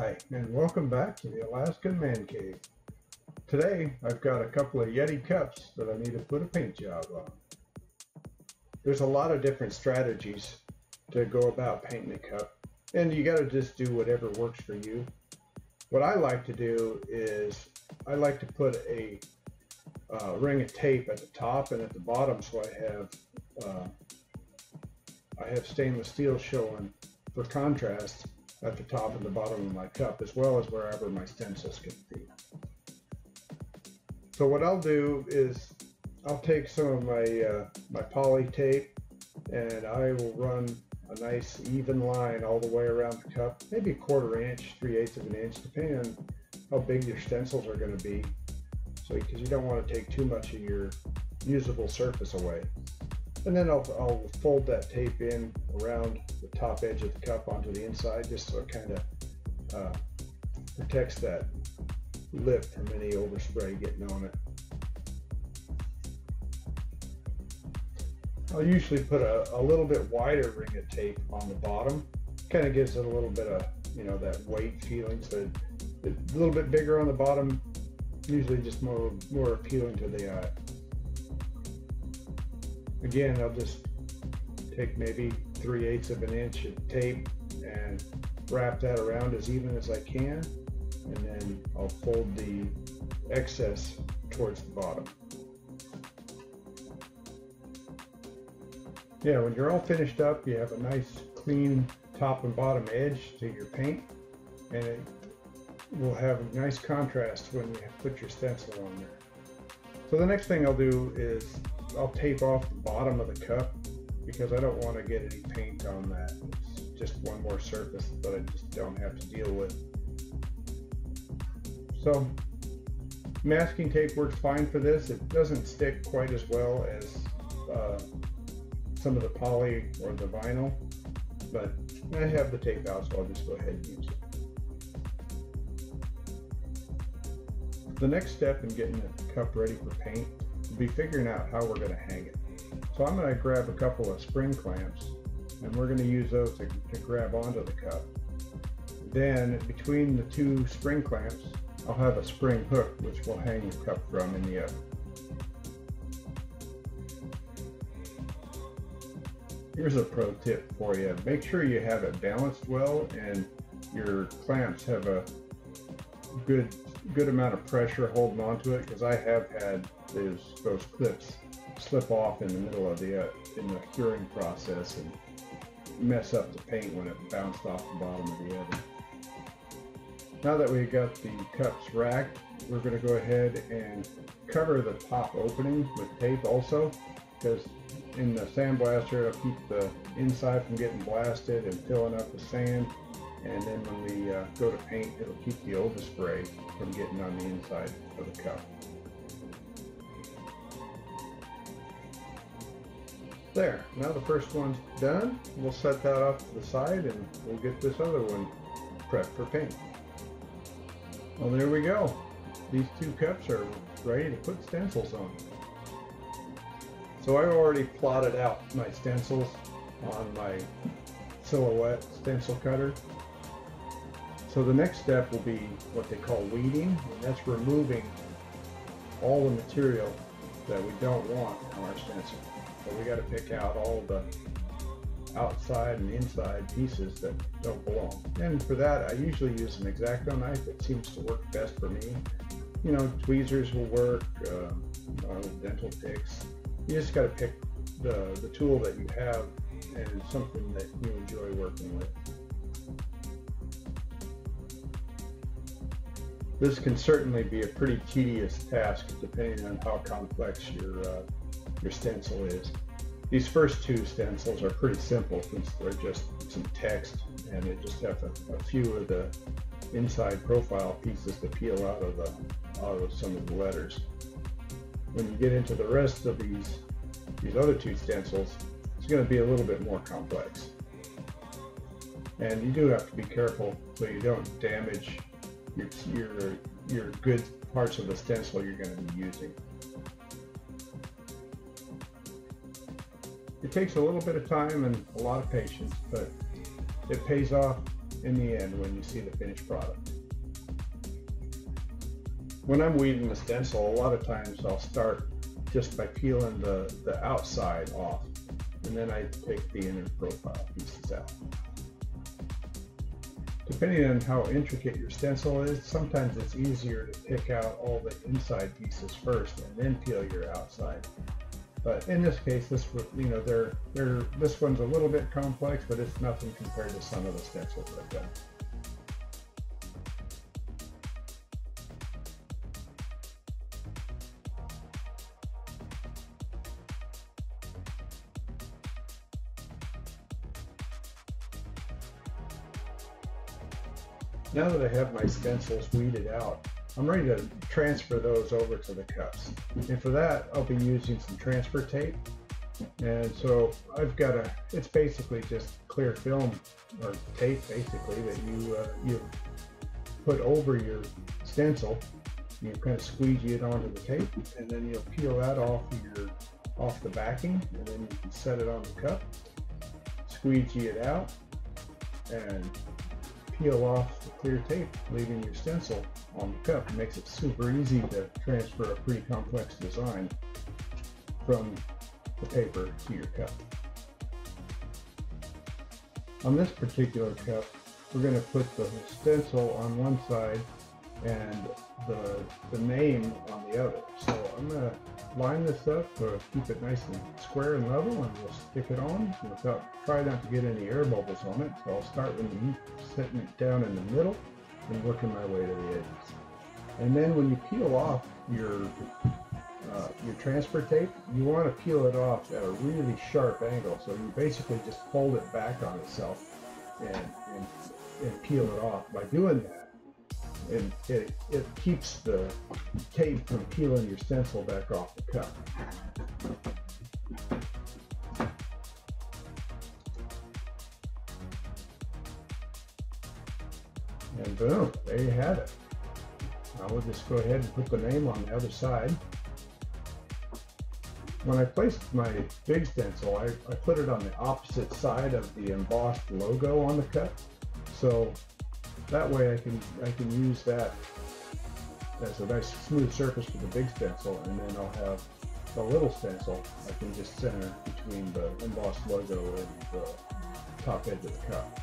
Hi, and welcome back to the Alaskan Mancave. Today, I've got a couple of Yeti cups that I need to put a paint job on. There's a lot of different strategies to go about painting a cup, and you gotta just do whatever works for you. What I like to do is, I like to put a ring of tape at the top and at the bottom, so I have stainless steel showing for contrast at the top and the bottom of my cup, as well as wherever my stencils can be. So what I'll do is I'll take some of my poly tape and I will run a nice even line all the way around the cup, maybe 1/4 inch, 3/8 of an inch, depending on how big your stencils are going to be. So because you don't want to take too much of your usable surface away. And then I'll fold that tape in around the top edge of the cup onto the inside, just so it kind of protects that lip from any overspray getting on it. I'll usually put a little bit wider ring of tape on the bottom. Kind of gives it a little bit of, that weight feeling. So it's a little bit bigger on the bottom, usually just more appealing to the eye. Again, I'll just take maybe 3/8 of an inch of tape and wrap that around as even as I can, and then I'll fold the excess towards the bottom. Yeah, when you're all finished up, you have a nice clean top and bottom edge to your paint, and it will have a nice contrast when you put your stencil on there. So the next thing I'll do is I'll tape off the bottom of the cup, because I don't want to get any paint on that. It's just one more surface that I just don't have to deal with. So masking tape works fine for this. It doesn't stick quite as well as some of the poly or the vinyl, but I have the tape out, so I'll just go ahead and use it. The next step in getting the cup ready for paint will be figuring out how we're going to hang it. So I'm going to grab a couple of spring clamps, and we're going to use those to grab onto the cup. Then between the two spring clamps, I'll have a spring hook which will hang the cup from in the oven. Here's a pro tip for you. Make sure you have it balanced well and your clamps have a good amount of pressure holding onto it, because I have had those clips slip off in the middle of in the curing process and mess up the paint when it bounced off the bottom of the oven. Now that we've got the cups racked, we're going to go ahead and cover the top opening with tape also, because in the sandblaster it'll keep the inside from getting blasted and filling up with sand, and then when we go to paint, it'll keep the overspray from getting on the inside of the cup. There, now the first one's done. We'll set that off to the side and we'll get this other one prepped for paint. Well, there we go. These two cups are ready to put stencils on. So I've already plotted out my stencils on my silhouette stencil cutter. So the next step will be what they call weeding, and that's removing all the material that we don't want on our stencil. So we got to pick out all the outside and inside pieces that don't belong. And for that, I usually use an X-Acto knife. It seems to work best for me. Tweezers will work, dental picks. You just got to pick the tool that you have and something that you enjoy working with. This can certainly be a pretty tedious task depending on how complex your stencil is. These first two stencils are pretty simple since they're just some text, and they just have a few of the inside profile pieces to peel out of some of the letters. When you get into the rest of these other two stencils, it's going to be a little bit more complex. And you do have to be careful so you don't damage your good parts of the stencil you're going to be using. It takes a little bit of time and a lot of patience, but it pays off in the end when you see the finished product. When I'm weeding the stencil, a lot of times I'll start just by peeling the outside off, and then I take the inner profile pieces out. Depending on how intricate your stencil is, sometimes it's easier to pick out all the inside pieces first and then peel your outside. But in this case, this one's a little bit complex, but it's nothing compared to some of the stencils I've done. Now that I have my stencils weeded out, I'm ready to transfer those over to the cups. And for that, I'll be using some transfer tape. And so I've got it's basically just clear film or tape basically that you put over your stencil. You kind of squeegee it onto the tape, and then you'll peel that off the backing, and then you can set it on the cup, squeegee it out, and peel off the clear tape, leaving your stencil on the cup. It makes it super easy to transfer a pretty complex design from the paper to your cup. On this particular cup, we're going to put the stencil on one side and the name on the other. So I'm going to line this up to keep it nice and square and level, and we'll stick it on try not to get any air bubbles on it. So I'll start with setting it down in the middle and working my way to the edges. And then when you peel off your transfer tape, you want to peel it off at a really sharp angle. So you basically just fold it back on itself and peel it off. By doing that, it keeps the tape from peeling your stencil back off the cup. And boom, there you have it. Now we'll just go ahead and put the name on the other side. When I placed my big stencil, I put it on the opposite side of the embossed logo on the cup. So that way I can use that as a nice smooth surface for the big stencil, and then I'll have the little stencil I can just center between the embossed logo and the top edge of the cup.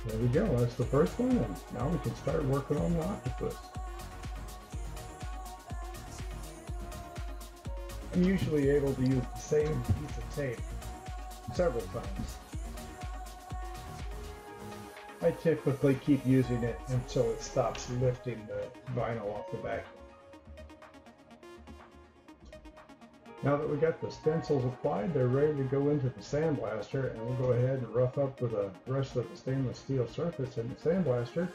There we go, that's the first one, and now we can start working on the octopus. I'm usually able to use the same piece of tape several times. I typically keep using it until it stops lifting the vinyl off the back. Now that we got the stencils applied, they're ready to go into the sandblaster, and we'll go ahead and rough up with the rest of the stainless steel surface in the sandblaster.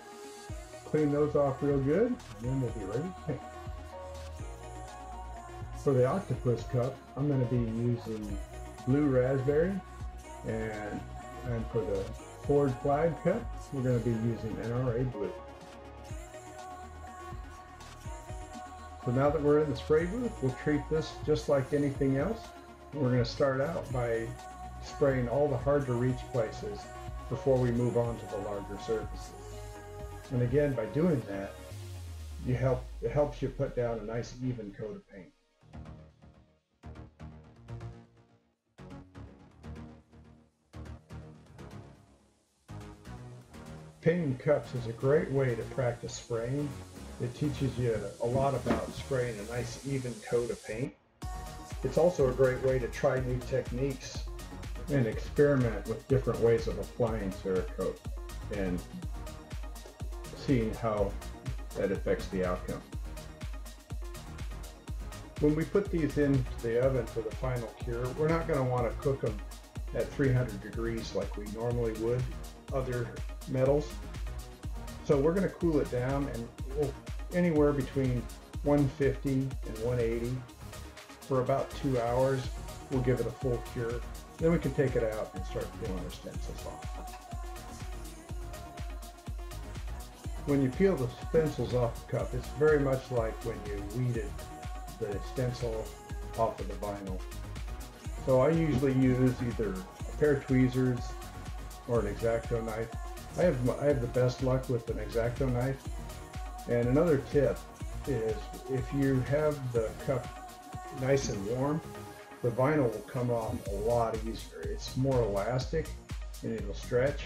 Clean those off real good, and then we'll be ready to paint. For the octopus cup, I'm going to be using blue raspberry, and for the Ford flag cup, we're going to be using NRA blue. So now that we're in the spray booth, we'll treat this just like anything else. We're going to start out by spraying all the hard to reach places before we move on to the larger surfaces. And again, by doing that, it helps you put down a nice even coat of paint. Painting cups is a great way to practice spraying. It teaches you a lot about spraying a nice even coat of paint. It's also a great way to try new techniques and experiment with different ways of applying Cerakote and seeing how that affects the outcome. When we put these into the oven for the final cure, we're not going to want to cook them at 300 degrees like we normally would other metals. So we're going to cool it down, and anywhere between 150 and 180 for about 2 hours. We'll give it a full cure. Then we can take it out and start peeling our stencils off. When you peel the stencils off the cup, it's very much like when you weeded the stencil off of the vinyl. So I usually use either a pair of tweezers or an X-Acto knife. I have the best luck with an X-Acto knife. And another tip is if you have the cup nice and warm, the vinyl will come off a lot easier. It's more elastic and it'll stretch.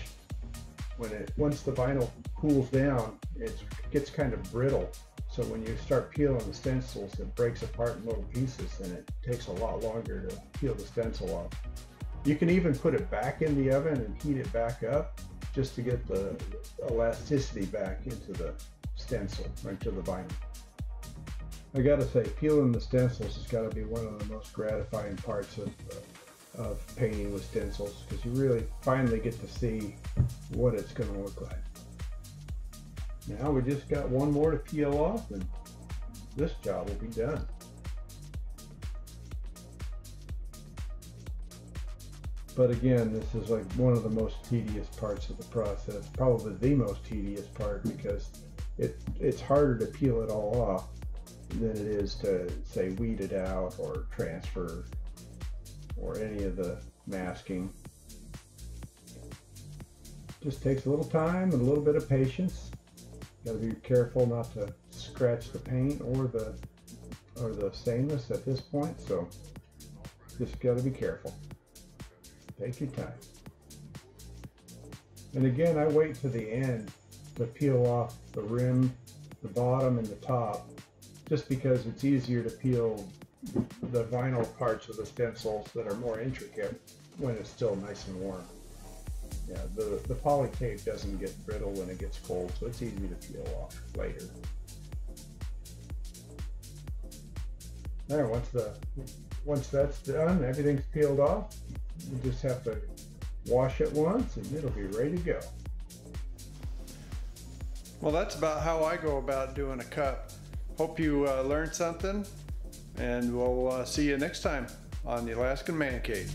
Once the vinyl cools down, it gets kind of brittle. So when you start peeling the stencils, it breaks apart in little pieces and it takes a lot longer to peel the stencil off. You can even put it back in the oven and heat it back up just to get the elasticity back into the stencil, right to the vinyl. I gotta say, peeling the stencils has got to be one of the most gratifying parts of painting with stencils, because you really finally get to see what it's going to look like. Now we just got one more to peel off and this job will be done. But again, this is like one of the most tedious parts of the process, probably the most tedious part, because it's harder to peel it all off than it is to, say, weed it out or transfer or any of the masking. Just takes a little time and a little bit of patience. Got to be careful not to scratch the paint or the stainless at this point, so just got to be careful. Take your time. And again, I wait to the end to peel off the rim, the bottom, and the top, just because it's easier to peel the vinyl parts of the stencils that are more intricate when it's still nice and warm. Yeah, the poly tape doesn't get brittle when it gets cold, so it's easy to peel off later. There, once that's done, everything's peeled off. You just have to wash it once and it'll be ready to go. Well, that's about how I go about doing a cup. Hope you learned something, and we'll see you next time on the Alaskan Man Cave.